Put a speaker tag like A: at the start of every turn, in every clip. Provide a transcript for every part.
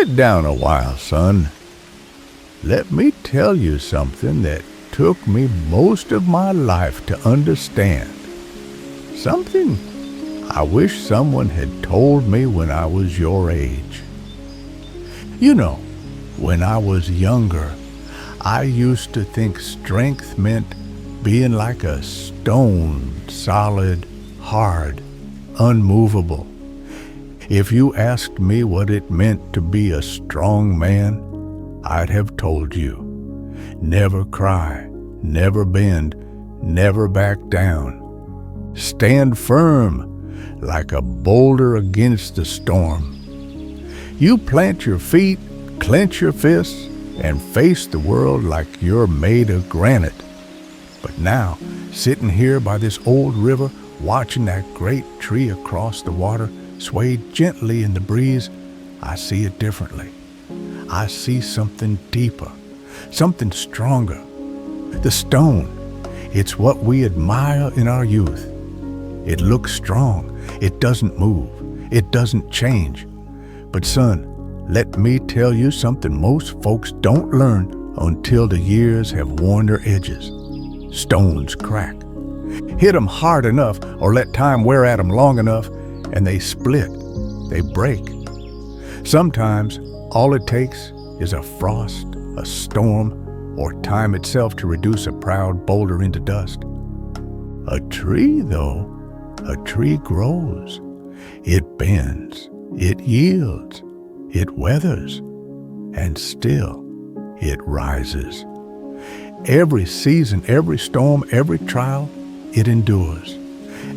A: Sit down a while, son. Let me tell you something that took me most of my life to understand. Something I wish someone had told me when I was your age. You know, when I was younger, I used to think strength meant being like a stone, solid, hard, unmovable. If you asked me what it meant to be a strong man, I'd have told you. Never cry, never bend, never back down. Stand firm like a boulder against the storm. You plant your feet, clench your fists, and face the world like you're made of granite. But now, sitting here by this old river, watching that great tree across the water sway gently in the breeze, I see it differently. I see something deeper, something stronger. The stone, it's what we admire in our youth. It looks strong. It doesn't move. It doesn't change. But son, let me tell you something most folks don't learn until the years have worn their edges. Stones crack. Hit them hard enough or let time wear at them long enough, and they split. They break. Sometimes all it takes is a frost, a storm, or time itself to reduce a proud boulder into dust. A tree, though, a tree grows. It bends. It yields. It weathers. And still, it rises. Every season, every storm, every trial, it endures.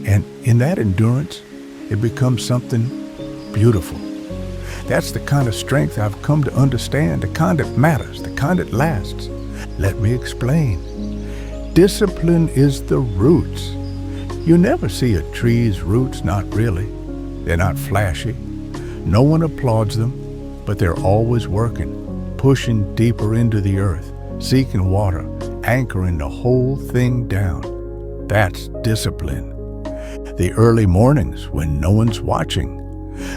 A: And in that endurance, it becomes something beautiful. That's the kind of strength I've come to understand, the kind that matters, the kind that lasts. Let me explain. Discipline is the roots. You never see a tree's roots, not really. They're not flashy. No one applauds them, but they're always working, pushing deeper into the earth, seeking water, anchoring the whole thing down. That's discipline. The early mornings when no one's watching.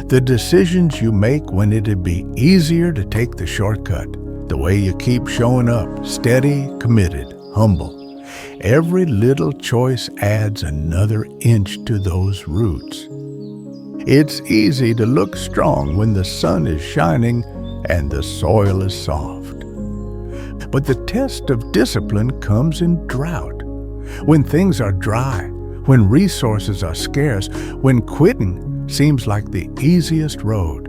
A: The decisions you make when it'd be easier to take the shortcut. The way you keep showing up, steady, committed, humble. Every little choice adds another inch to those roots. It's easy to look strong when the sun is shining and the soil is soft. But the test of discipline comes in drought. When things are dry, when resources are scarce, when quitting seems like the easiest road.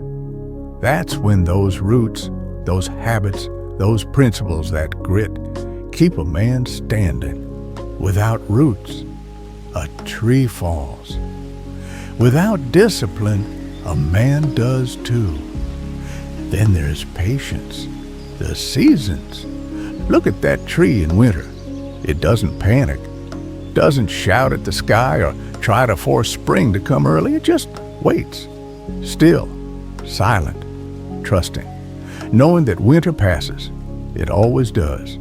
A: That's when those roots, those habits, those principles, that grit, keep a man standing. Without roots, a tree falls. Without discipline, a man does too. Then there's patience, the seasons. Look at that tree in winter. It doesn't panic, doesn't shout at the sky or try to force spring to come early. It just waits, still, silent, trusting, knowing that winter passes. It always does.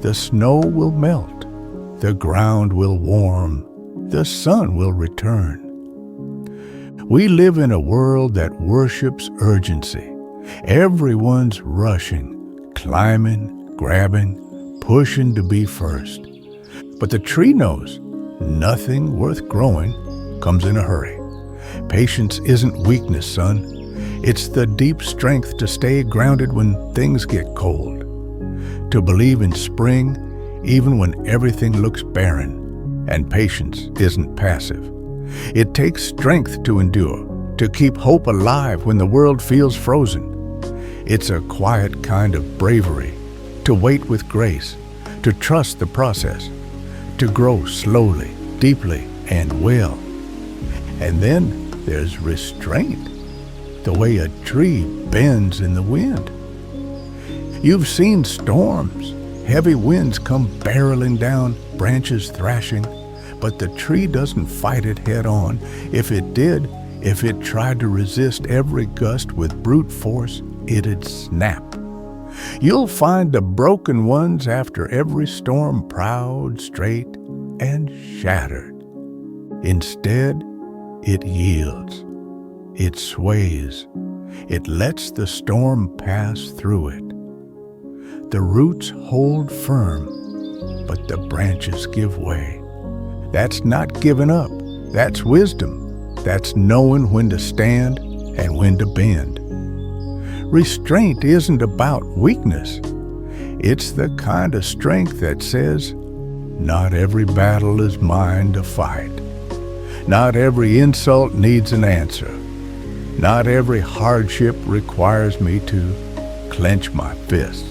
A: The snow will melt. The ground will warm. The sun will return. We live in a world that worships urgency. Everyone's rushing, climbing, grabbing, pushing to be first. But the tree knows nothing worth growing comes in a hurry. Patience isn't weakness, son. It's the deep strength to stay grounded when things get cold. To believe in spring even when everything looks barren. And patience isn't passive. It takes strength to endure, to keep hope alive when the world feels frozen. It's a quiet kind of bravery, to wait with grace, to trust the process, to grow slowly, deeply, and well. And then there's restraint, the way a tree bends in the wind. You've seen storms, heavy winds come barreling down, branches thrashing, but the tree doesn't fight it head on. If it did, if it tried to resist every gust with brute force, it'd snap. You'll find the broken ones after every storm proud, straight, and shattered. Instead, it yields. It sways. It lets the storm pass through it. The roots hold firm, but the branches give way. That's not giving up. That's wisdom. That's knowing when to stand and when to bend. Restraint isn't about weakness. It's the kind of strength that says, not every battle is mine to fight. Not every insult needs an answer. Not every hardship requires me to clench my fists.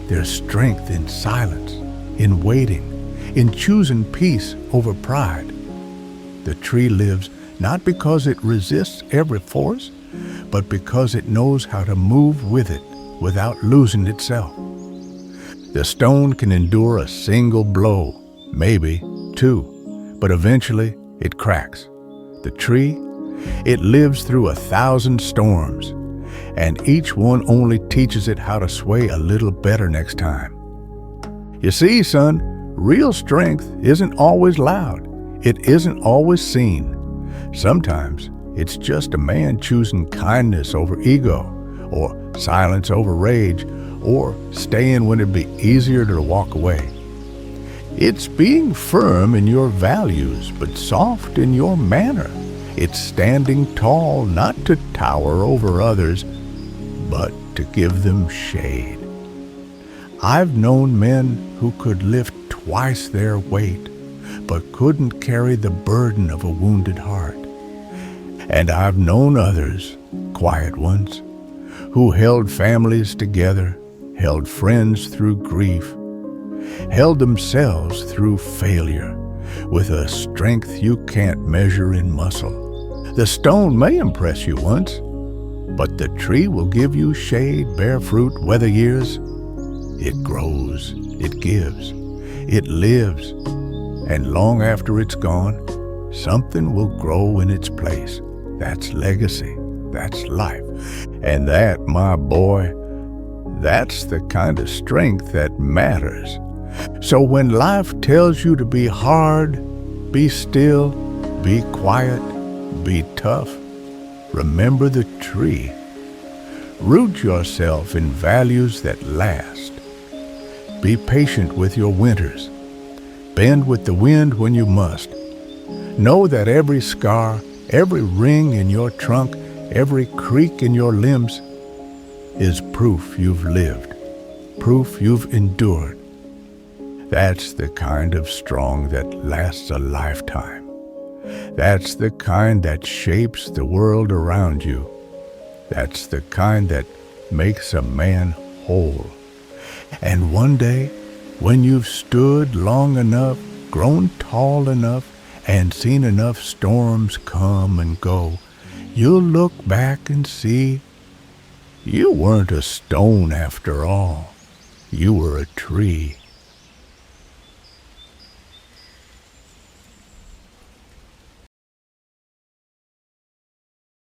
A: There's strength in silence, in waiting, in choosing peace over pride. The tree lives not because it resists every force, but because it knows how to move with it without losing itself. The stone can endure a single blow, maybe two, but eventually it cracks. The tree, it lives through 1,000 storms, and each one only teaches it how to sway a little better next time. You see, son, real strength isn't always loud. It isn't always seen. Sometimes it's just a man choosing kindness over ego, or silence over rage, or staying when it'd be easier to walk away. It's being firm in your values, but soft in your manner. It's standing tall, not to tower over others, but to give them shade. I've known men who could lift twice their weight, but couldn't carry the burden of a wounded heart. And I've known others, quiet ones, who held families together, held friends through grief, held themselves through failure with a strength you can't measure in muscle. The stone may impress you once, but the tree will give you shade, bear fruit, weather years. It grows, it gives, it lives, and long after it's gone, something will grow in its place. That's legacy, that's life, and that, my boy, that's the kind of strength that matters. So when life tells you to be hard, be still, be quiet, be tough, remember the tree. Root yourself in values that last. Be patient with your winters. Bend with the wind when you must. Know that every scar, every ring in your trunk, every creak in your limbs is proof you've lived, proof you've endured. That's the kind of strong that lasts a lifetime. That's the kind that shapes the world around you. That's the kind that makes a man whole. And one day, when you've stood long enough, grown tall enough, and seen enough storms come and go, you'll look back and see you weren't a stone after all. You were a tree.